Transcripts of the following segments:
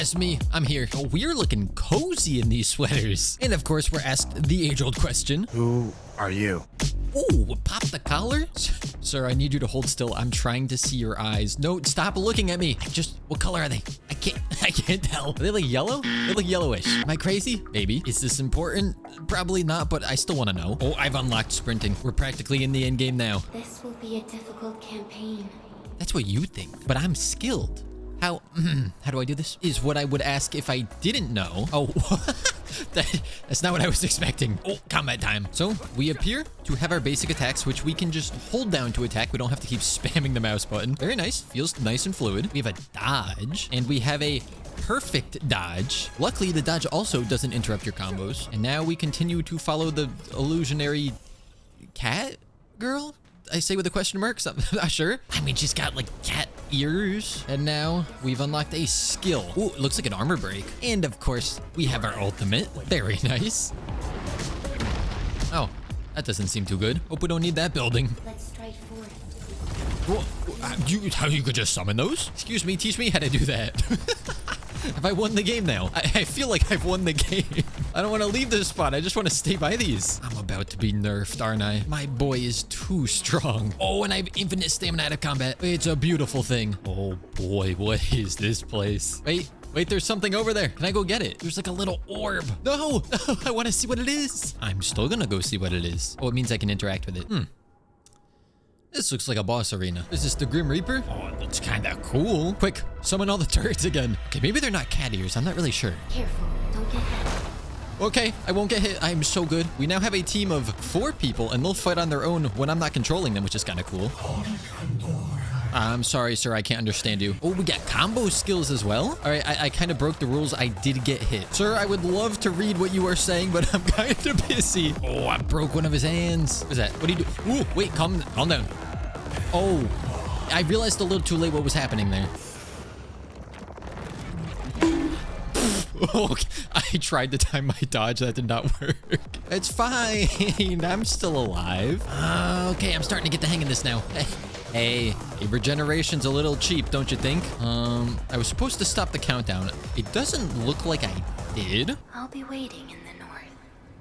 that's me. I'm here. Oh, we're looking cozy in these sweaters. And of course, we're asked the age-old question. Who are you? Ooh, pop the collar? Sir, I need you to hold still. I'm trying to see your eyes. No, stop looking at me. What color are they? I can't tell. Are they like yellow? They look yellowish. Am I crazy? Maybe. Is this important? Probably not, but I still want to know. Oh, I've unlocked sprinting. We're practically in the end game now. This will be a difficult campaign. That's what you think, but I'm skilled. How do I do this? Is what I would ask if I didn't know. Oh, that's not what I was expecting. Oh, combat time. So we appear to have our basic attacks, which we can just hold down to attack. We don't have to keep spamming the mouse button. Very nice. Feels nice and fluid. We have a dodge, and we have a perfect dodge. Luckily, the dodge also doesn't interrupt your combos. And now we continue to follow the illusionary cat girl? I say with a question mark, so I'm not sure. I mean, she's got like cat ears. And now we've unlocked a skill. Ooh, it looks like an armor break. And of course, we have our ultimate. Very nice. Oh, that doesn't seem too good. Hope we don't need that building. Let's strike forward. Whoa, how you could just summon those? Excuse me, teach me how to do that. Have I won the game now? I feel like I've won the game. I don't want to leave this spot. I just want to stay by these. I'm about to be nerfed, aren't I? My boy is too strong. Oh, and I have infinite stamina out of combat. It's a beautiful thing. Oh boy, what is this place? Wait, there's something over there. Can I go get it? There's like a little orb. No, I want to see what it is. I'm still gonna go see what it is. Oh, it means I can interact with it. This looks like a boss arena. Is this the Grim Reaper? Oh, it looks kind of cool. Quick, summon all the turrets again. Okay, maybe they're not cat ears. I'm not really sure. Careful, don't get hit. Okay, I won't get hit. I'm so good. We now have a team of 4 people, and they'll fight on their own when I'm not controlling them, which is kind of cool. I'm sorry, sir. I can't understand you. Oh, we got combo skills as well. All right, I kind of broke the rules. I did get hit. Sir, I would love to read what you are saying, but I'm kind of busy. Oh, I broke one of his hands. What is that? What do you do? Ooh, wait, calm down. Oh, I realized a little too late what was happening there. Oh, I tried to time my dodge. That did not work. It's fine. I'm still alive. Okay, I'm starting to get the hang of this now. Hey, regeneration's a little cheap, don't you think? I was supposed to stop the countdown. It doesn't look like I did. I'll be waiting in the north.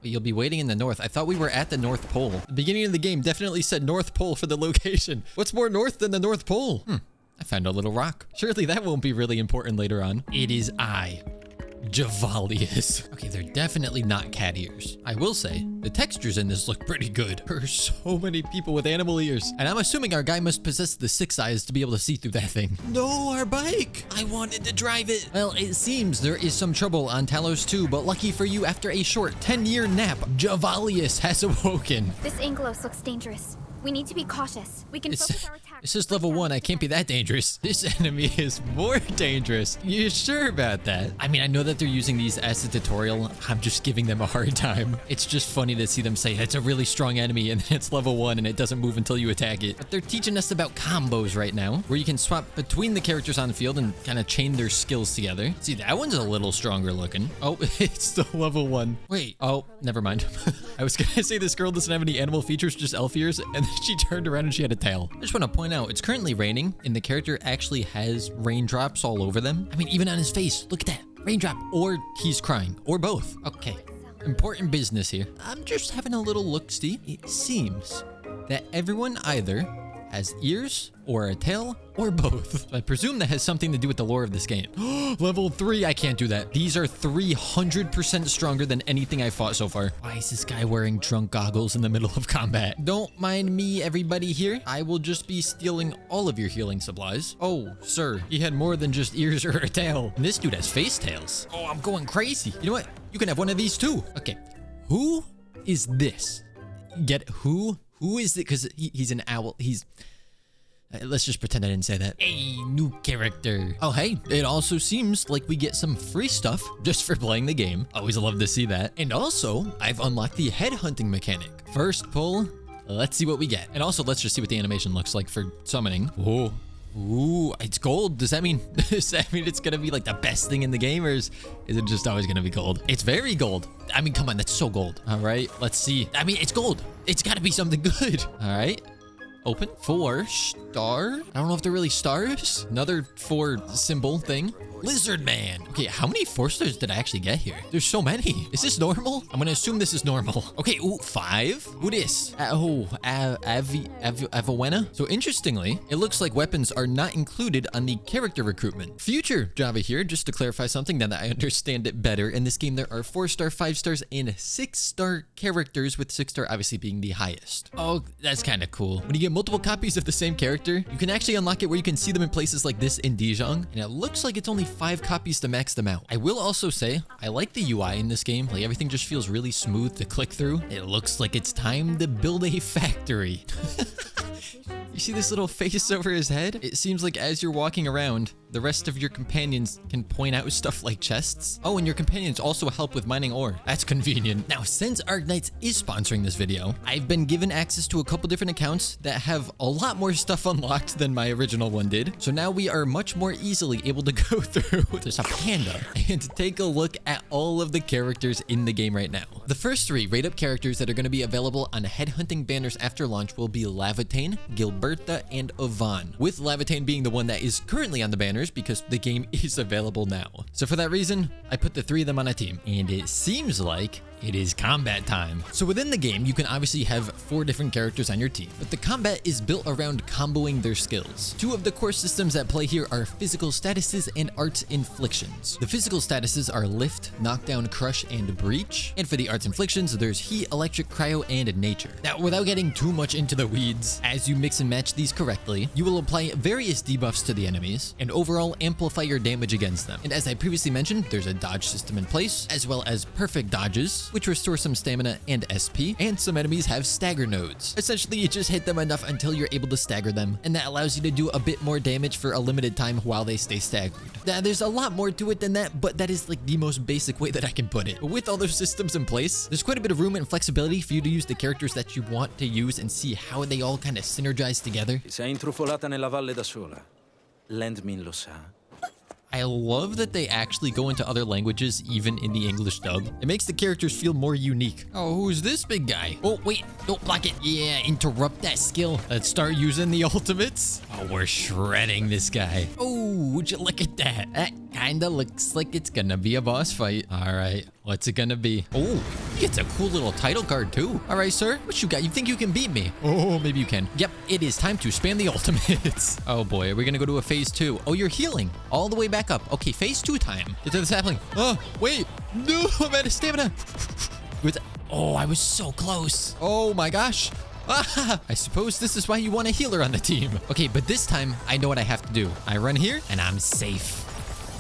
You'll be waiting in the north. I thought we were at the North Pole. The beginning of the game definitely said North Pole for the location. What's more north than the North Pole? I found a little rock. Surely that won't be really important later on. It is Javalius. Okay, they're definitely not cat ears. I will say, the textures in this look pretty good. There are so many people with animal ears. And I'm assuming our guy must possess the 6 eyes to be able to see through that thing. No, our bike. I wanted to drive it. Well, it seems there is some trouble on Talos 2, but lucky for you, after a short 10-year nap, Javalius has awoken. This Anglos looks dangerous. We need to be cautious. We can focus our attack. This is level 1. I can't be that dangerous. This enemy is more dangerous. You sure about that? I mean, I know that they're using these as a tutorial. I'm just giving them a hard time. It's just funny to see them say it's a really strong enemy and then it's level 1 and it doesn't move until you attack it. But they're teaching us about combos right now, where you can swap between the characters on the field and kind of chain their skills together. See, that one's a little stronger looking. Oh, it's still level 1. Wait. Oh, never mind. I was gonna say this girl doesn't have any animal features, just elf ears, and then she turned around and she had a tail. I just want to point out, it's currently raining, and the character actually has raindrops all over them. I mean, even on his face. Look at that. Raindrop. Or he's crying. Or both. Okay. Important business here. I'm just having a little look-see. It seems that everyone either has ears or a tail or both. I presume that has something to do with the lore of this game. Level 3, I can't do that. These are 300% stronger than anything I fought so far. Why is this guy wearing drunk goggles in the middle of combat? Don't mind me, everybody here. I will just be stealing all of your healing supplies. Oh, sir, he had more than just ears or a tail. And this dude has face tails. Oh, I'm going crazy. You know what? You can have one of these too. Okay, who is this? Get who? Who is it? Because he's an owl. Let's just pretend I didn't say that. A new character. Oh, hey, it also seems like we get some free stuff just for playing the game. Always love to see that. And also, I've unlocked the headhunting mechanic. First pull, let's see what we get. And also, let's just see what the animation looks like for summoning. Whoa. Ooh, it's gold. Does that mean it's gonna be like the best thing in the game, or is it just always gonna be gold? It's very gold. I mean, come on, that's so gold. All right, let's see. I mean, it's gold. It's gotta be something good. All right. Open. 4 star. I don't know if they're really stars. Another 4 symbol thing. Lizard Man. Okay, how many 4 stars did I actually get here? There's so many. Is this normal? I'm gonna assume this is normal. Okay, ooh, 5. Who this? Avowena. So interestingly, it looks like weapons are not included on the character recruitment. Future Java here, just to clarify something now that I understand it better. In this game, there are 4 star, 5 stars, and 6 star characters, with 6 star obviously being the highest. Oh, that's kind of cool. When you get multiple copies of the same character, you can actually unlock it where you can see them in places like this in Dijon, and it looks like it's only 5 copies to max them out. I will also say, I like the UI in this game. Like, everything just feels really smooth to click through. It looks like it's time to build a factory. You see this little face over his head? It seems like as you're walking around, the rest of your companions can point out stuff like chests. Oh, and your companions also help with mining ore. That's convenient. Now, since Arknights is sponsoring this video, I've been given access to a couple different accounts that have a lot more stuff unlocked than my original one did. So now we are much more easily able to go through there's a panda and take a look at all of the characters in the game right now. The first 3 rate-up characters that are going to be available on Headhunting banners after launch will be Lavatane, Gilberta, and Yvonne, with Lavatane being the one that is currently on the banners because the game is available now. So for that reason, I put the 3 of them on a team, and it seems like it is combat time. So within the game, you can obviously have 4 different characters on your team, but the combat is built around comboing their skills. 2 of the core systems at play here are physical statuses and arts inflictions. The physical statuses are lift, knockdown, crush, and breach. And for the arts inflictions, there's heat, electric, cryo, and nature. Now, without getting too much into the weeds, as you mix and match these correctly, you will apply various debuffs to the enemies and overall amplify your damage against them. And as I previously mentioned, there's a dodge system in place, as well as perfect dodges, which restore some stamina and SP, and some enemies have stagger nodes. Essentially, you just hit them enough until you're able to stagger them, and that allows you to do a bit more damage for a limited time while they stay staggered. Now, there's a lot more to it than that, but that is like the most basic way that I can put it. But with all those systems in place, there's quite a bit of room and flexibility for you to use the characters that you want to use and see how they all kind of synergize together. Sei intrufolata nella valle da sola. Landmin lo sa. I love that they actually go into other languages, even in the English dub. It makes the characters feel more unique. Oh, who's this big guy? Oh, wait, don't block it. Yeah, interrupt that skill. Let's start using the ultimates. Oh, we're shredding this guy. Oh, would you look at that? That kinda looks like it's gonna be a boss fight. All right, what's it gonna be? Oh, he gets a cool little title card too. All right, sir, what you got? You think you can beat me? Oh, maybe you can. Yep, it is time to spam the ultimates. Oh boy, are we gonna go to a phase 2? Oh, you're healing all the way back up. Okay, phase 2 time. Get to the sapling. Oh, wait. No, I'm out of stamina. Oh, I was so close. Oh my gosh. Ah, I suppose this is why you want a healer on the team. Okay, but this time I know what I have to do. I run here and I'm safe.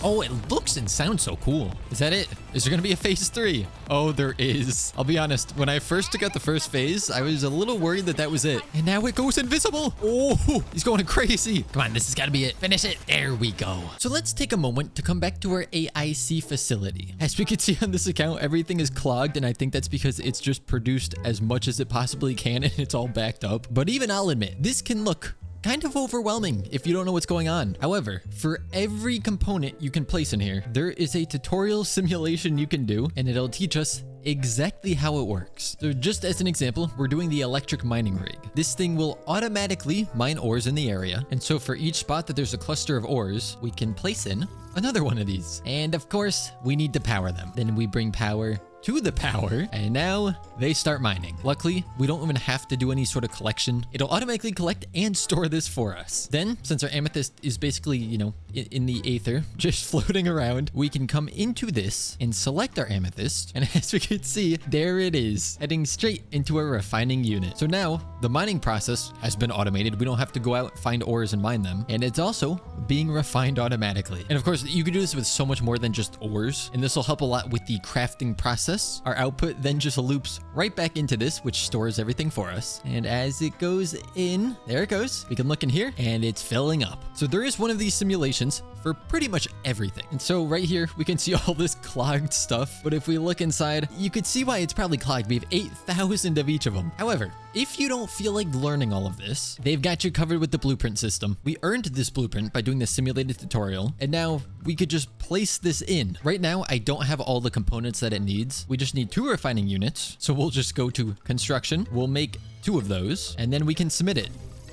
Oh, it looks and sounds so cool. Is that it? Is there gonna be a phase 3? Oh, there is. I'll be honest, when I first took out the first phase, I was a little worried that that was it. And now it goes invisible. Oh, he's going crazy. Come on, this has gotta be it. Finish it. There we go. So let's take a moment to come back to our AIC facility. As we can see on this account, everything is clogged, and I think that's because it's just produced as much as it possibly can, and it's all backed up. But even I'll admit, this can look kind of overwhelming if you don't know what's going on. However, for every component you can place in here, there is a tutorial simulation you can do, and it'll teach us exactly how it works. So just as an example, we're doing the electric mining rig. This thing will automatically mine ores in the area. And so for each spot that there's a cluster of ores, we can place in another one of these. And of course, we need to power them. Then we bring power to the power, and now they start mining. Luckily, we don't even have to do any sort of collection. It'll automatically collect and store this for us. Then, since our amethyst is basically, you know, in the aether, just floating around, we can come into this and select our amethyst. And as we can see, there it is, heading straight into our refining unit. So now, the mining process has been automated. We don't have to go out, find ores, and mine them. And it's also being refined automatically. And of course, you can do this with so much more than just ores. And this will help a lot with the crafting process. Our output then just loops right back into this, which stores everything for us. And as it goes in, there it goes. We can look in here and it's filling up. So there is one of these simulations for pretty much everything. And so right here, we can see all this clogged stuff. But if we look inside, you could see why it's probably clogged. We have 8,000 of each of them. However, if you don't feel like learning all of this, they've got you covered with the blueprint system. We earned this blueprint by doing the simulated tutorial, and now we could just place this in. Right now, I don't have all the components that it needs. We just need 2 refining units. So we'll just go to construction. We'll make 2 of those, and then we can submit it.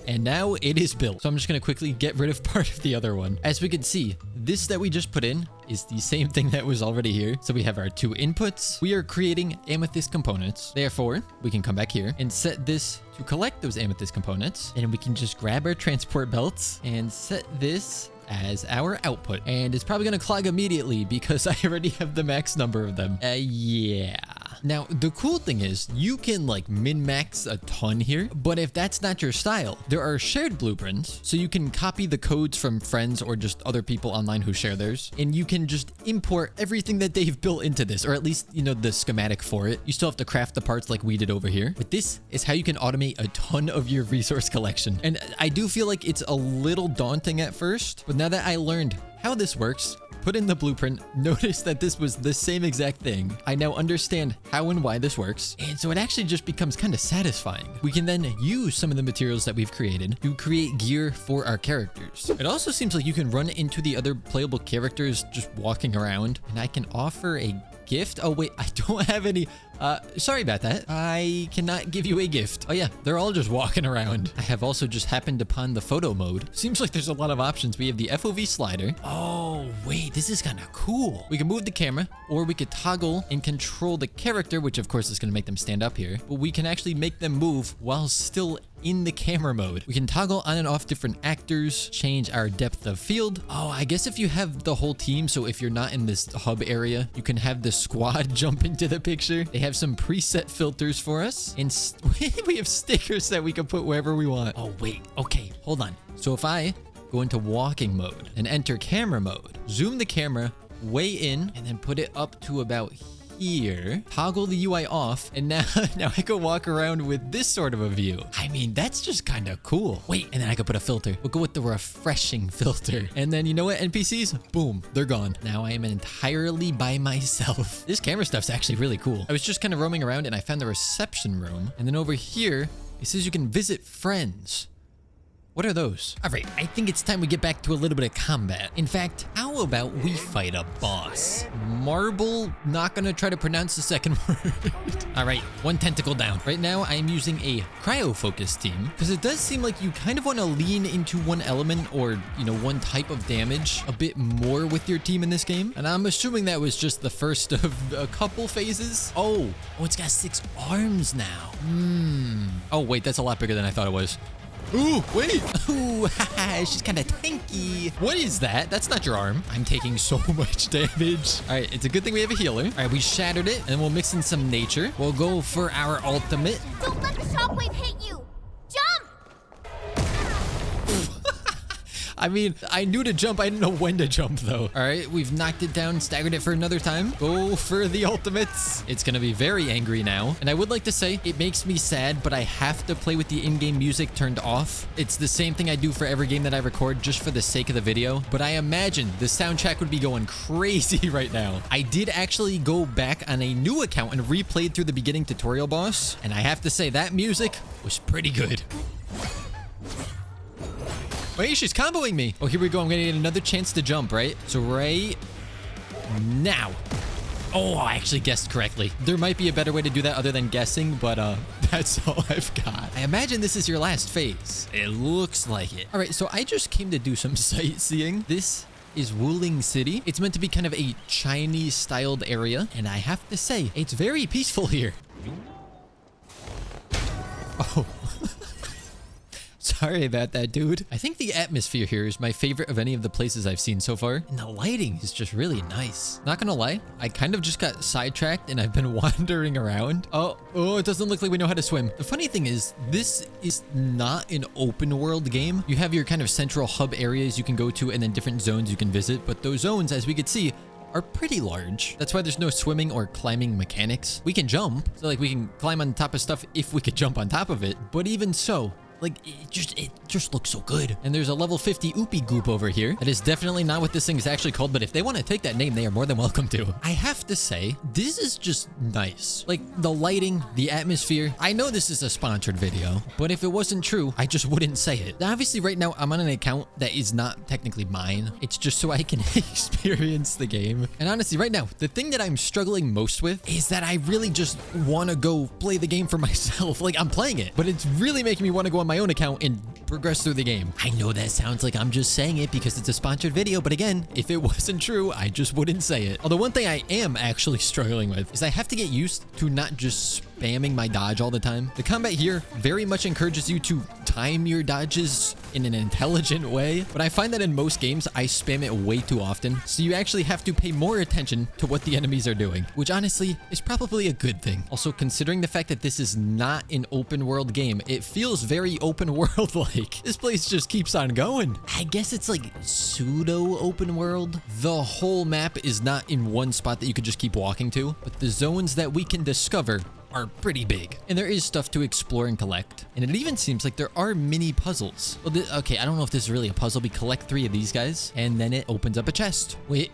And now it is built. So I'm just going to quickly get rid of part of the other one. As we can see, this that we just put in is the same thing that was already here. So we have our 2 inputs. We are creating amethyst components. Therefore, we can come back here and set this to collect those amethyst components. And we can just grab our transport belts and set this as our output. And it's probably going to clog immediately because I already have the max number of them. Yeah. Now, the cool thing is you can like min-max a ton here, but if that's not your style, there are shared blueprints. So you can copy the codes from friends or just other people online who share theirs, and you can just import everything that they've built into this, or at least, you know, the schematic for it. You still have to craft the parts like we did over here, but this is how you can automate a ton of your resource collection. And I do feel like it's a little daunting at first, but now that I learned how this works, put in the blueprint, notice that this was the same exact thing. I now understand how and why this works, and so it actually just becomes kind of satisfying. We can then use some of the materials that we've created to create gear for our characters. It also seems like you can run into the other playable characters just walking around, and I can offer a gift. Oh wait, I don't have any. Sorry about that. I cannot give you a gift. Oh yeah, they're all just walking around. I have also just happened upon the photo mode. Seems like there's a lot of options. We have the FOV slider. Oh wait, this is kind of cool. We can move the camera, or we could toggle and control the character, which of course is going to make them stand up here, but we can actually make them move while still in the camera mode. We can toggle on and off different actors, change our depth of field. Oh, I guess if you have the whole team, so if you're not in this hub area, you can have the squad jump into the picture. They have some preset filters for us, and we have stickers that we can put wherever we want. Oh wait, okay, hold on. So if I go into walking mode and enter camera mode, zoom the camera way in, and then put it up to about here, toggle the UI off, and now I can walk around with this sort of a view. I mean, that's just kind of cool. Wait, and then I could put a filter. We'll go with the refreshing filter. And then you know what, NPCs? Boom, they're gone. Now I am entirely by myself. This camera stuff's actually really cool. I was just kind of roaming around and I found the reception room. And then over here, it says you can visit friends. What are those? All right, I think it's time we get back to a little bit of combat. In fact, how about we fight a boss? Marble, not gonna try to pronounce the second word. All right, 1 tentacle down. Right now, I'm using a cryo-focus team because it does seem like you kind of want to lean into one element or, you know, one type of damage a bit more with your team in this game. And I'm assuming that was just the first of a couple phases. Oh, it's got 6 arms now. Oh, wait, that's a lot bigger than I thought it was. Ooh, wait. Ooh, she's kind of tanky. What is that? That's not your arm. I'm taking so much damage. All right, it's a good thing we have a healer. All right, we shattered it, and we'll mix in some nature. We'll go for our ultimate. Don't let the shockwave hit you! Jump! I mean, I knew to jump. I didn't know when to jump, though. All right, we've knocked it down, staggered it for another time. Go for the ultimates. It's going to be very angry now. And I would like to say it makes me sad, but I have to play with the in-game music turned off. It's the same thing I do for every game that I record just for the sake of the video. But I imagine the soundtrack would be going crazy right now. I did actually go back on a new account and replayed through the beginning tutorial boss. And I have to say that music was pretty good. Wait, she's comboing me. Oh, here we go. I'm going to get another chance to jump, right? So right now. Oh, I actually guessed correctly. There might be a better way to do that other than guessing, but that's all I've got. I imagine this is your last phase. It looks like it. All right, so I just came to do some sightseeing. This is Wuling City. It's meant to be kind of a Chinese-styled area, and I have to say, it's very peaceful here. Oh. Sorry about that, dude. I think the atmosphere here is my favorite of any of the places I've seen so far. And the lighting is just really nice. Not gonna lie, I kind of just got sidetracked and I've been wandering around. Oh, it doesn't look like we know how to swim. The funny thing is, this is not an open world game. You have your kind of central hub areas you can go to and then different zones you can visit. But those zones, as we could see, are pretty large. That's why there's no swimming or climbing mechanics. We can jump, so like we can climb on top of stuff if we could jump on top of it. But even so, like, it just looks so good. And there's a level 50 Oopie Goop over here. That is definitely not what this thing is actually called, but if they want to take that name, they are more than welcome to. I have to say, this is just nice. Like, the lighting, the atmosphere. I know this is a sponsored video, but if it wasn't true, I just wouldn't say it. Now, obviously, right now, I'm on an account that is not technically mine. It's just so I can experience the game. And honestly, right now, the thing that I'm struggling most with is that I really just want to go play the game for myself. Like, I'm playing it, but it's really making me want to go on my own account and progress through the game. I know that sounds like I'm just saying it because it's a sponsored video, but again, if it wasn't true, I just wouldn't say it. Although one thing I am actually struggling with is I have to get used to not just spamming my dodge all the time. The combat here very much encourages you to time your dodges in an intelligent way, but I find that in most games, I spam it way too often, so you actually have to pay more attention to what the enemies are doing, which honestly is probably a good thing. Also, considering the fact that this is not an open world game, it feels very open world like. This place just keeps on going. I guess it's like pseudo open world. The whole map is not in one spot that you could just keep walking to, but the zones that we can discover are pretty big, and there is stuff to explore and collect, and it even seems like there are mini puzzles. Well, okay, I don't know if this is really a puzzle. We collect 3 of these guys and then it opens up a chest. Wait,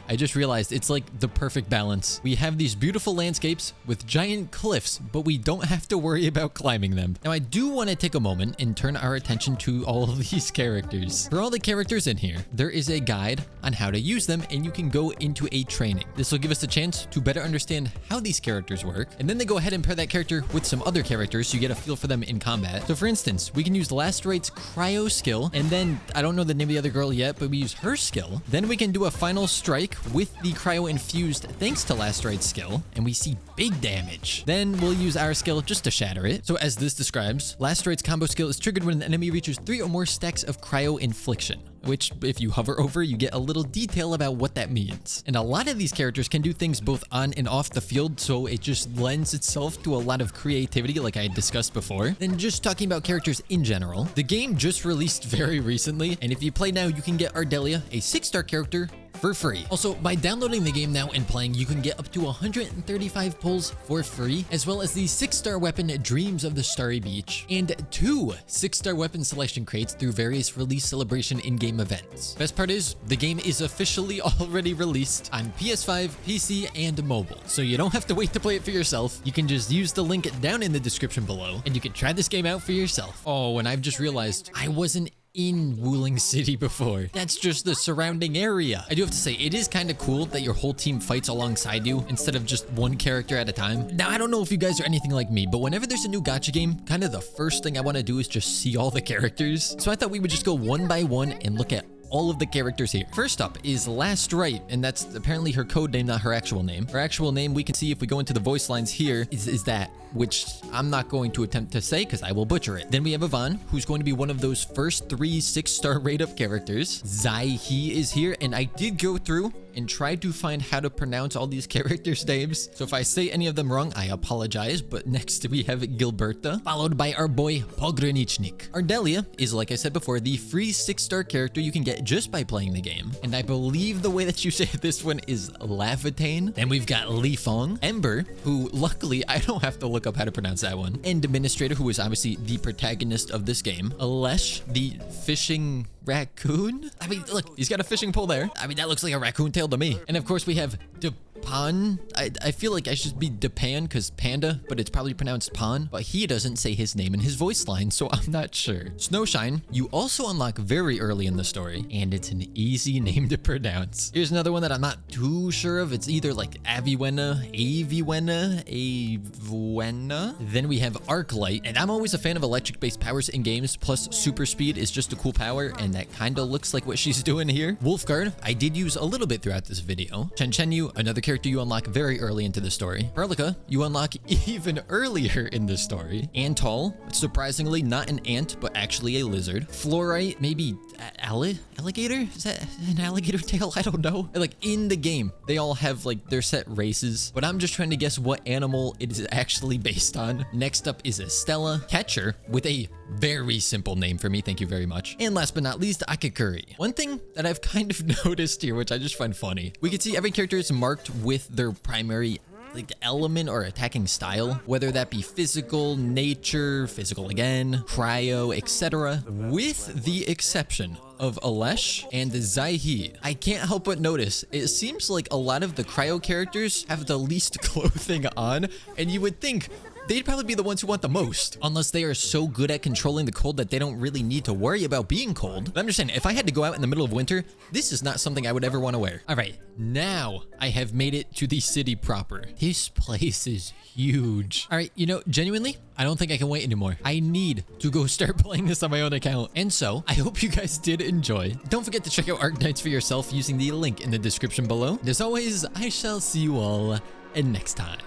I just realized it's like the perfect balance. We have these beautiful landscapes with giant cliffs, but we don't have to worry about climbing them. Now I do want to take a moment and turn our attention to all of these characters. For all the characters in here, there is a guide on how to use them, and you can go into a training. This will give us a chance to better understand how these characters work, and then they go ahead and pair that character with some other characters so you get a feel for them in combat. So for instance, we can use Last Right's cryo skill, and then I don't know the name of the other girl yet, but we use her skill. Then we can do a final strike with the cryo infused thanks to Last Right's skill, and we see big damage. Then we'll use our skill just to shatter it. So as this describes, Last Right's combo skill is triggered when an enemy reaches 3 or more stacks of cryo infliction, which if you hover over, you get a little detail about what that means. And a lot of these characters can do things both on and off the field, so it just lends itself to a lot of creativity like I discussed before. Then just talking about characters in general, the game just released very recently, and if you play now, you can get Ardelia, a 6-star character, for free. Also, by downloading the game now and playing, you can get up to 135 pulls for free, as well as the 6-star weapon Dreams of the Starry Beach, and 2 6-star weapon selection crates through various release celebration in-game events. Best part is, the game is officially already released on PS5, PC, and mobile, so you don't have to wait to play it for yourself. You can just use the link down in the description below, and you can try this game out for yourself. Oh, and I've just realized I wasn't in Wuling City before. That's just the surrounding area. I do have to say, it is kind of cool that your whole team fights alongside you instead of just one character at a time. Now, I don't know if you guys are anything like me, but whenever there's a new gacha game, kind of the first thing I want to do is just see all the characters. So I thought we would just go one by one and look at all of the characters here. First up is Last Right, and that's apparently her code name, not her actual name. Her actual name, we can see if we go into the voice lines here, is that, which I'm not going to attempt to say because I will butcher it. Then we have Yvonne, who's going to be one of those first 3 6-star rate-up characters. Zai He is here, and I did go through and tried to find how to pronounce all these characters' names. So if I say any of them wrong, I apologize. But next we have Gilberta, followed by our boy Pogranichnik. Ardelia is, like I said before, the free 6-star character you can get just by playing the game. And I believe the way that you say this one is Lavitane. Then we've got Li Fong, Ember, who luckily I don't have to look up how to pronounce that one, and Administrator, who is obviously the protagonist of this game. Alesh, the fishing raccoon? I mean, look, he's got a fishing pole there. I mean, that looks like a raccoon tail to me. And of course, we have Depan. I feel like I should be Depan because panda, but it's probably pronounced Pan. But he doesn't say his name in his voice line, so I'm not sure. Snowshine, you also unlock very early in the story, and it's an easy name to pronounce. Here's another one that I'm not too sure of. It's either like Aviwena. Then we have Arklight, and I'm always a fan of electric-based powers in games, plus super speed is just a cool power, and that kind of looks like what she's doing here. Wolfguard, I did use a little bit throughout this video. Chenyu, another character you unlock very early into the story. Perlica, you unlock even earlier in the story. Antal, surprisingly not an ant, but actually a lizard. Fluorite, maybe alligator? Is that an alligator tail? I don't know. Like in the game, they all have like their set races, but I'm just trying to guess what animal it is actually based on. Next up is Estella, Catcher, with a very simple name for me. Thank you very much. And last but not least, Akakuri. One thing that I've kind of noticed here, which I just find funny, we can see every character is marked with their primary like element or attacking style, whether that be physical, nature, physical again, cryo, etc., with the exception of Alesh and Zaihi. I can't help but notice, it seems like a lot of the cryo characters have the least clothing on, and you would think they'd probably be the ones who want the most, unless they are so good at controlling the cold that they don't really need to worry about being cold. But I'm just saying, if I had to go out in the middle of winter, this is not something I would ever want to wear. All right, now I have made it to the city proper. This place is huge. All right, you know, genuinely, I don't think I can wait anymore. I need to go start playing this on my own account. And so, I hope you guys did enjoy. Don't forget to check out Arknights for yourself using the link in the description below. And as always, I shall see you all next time.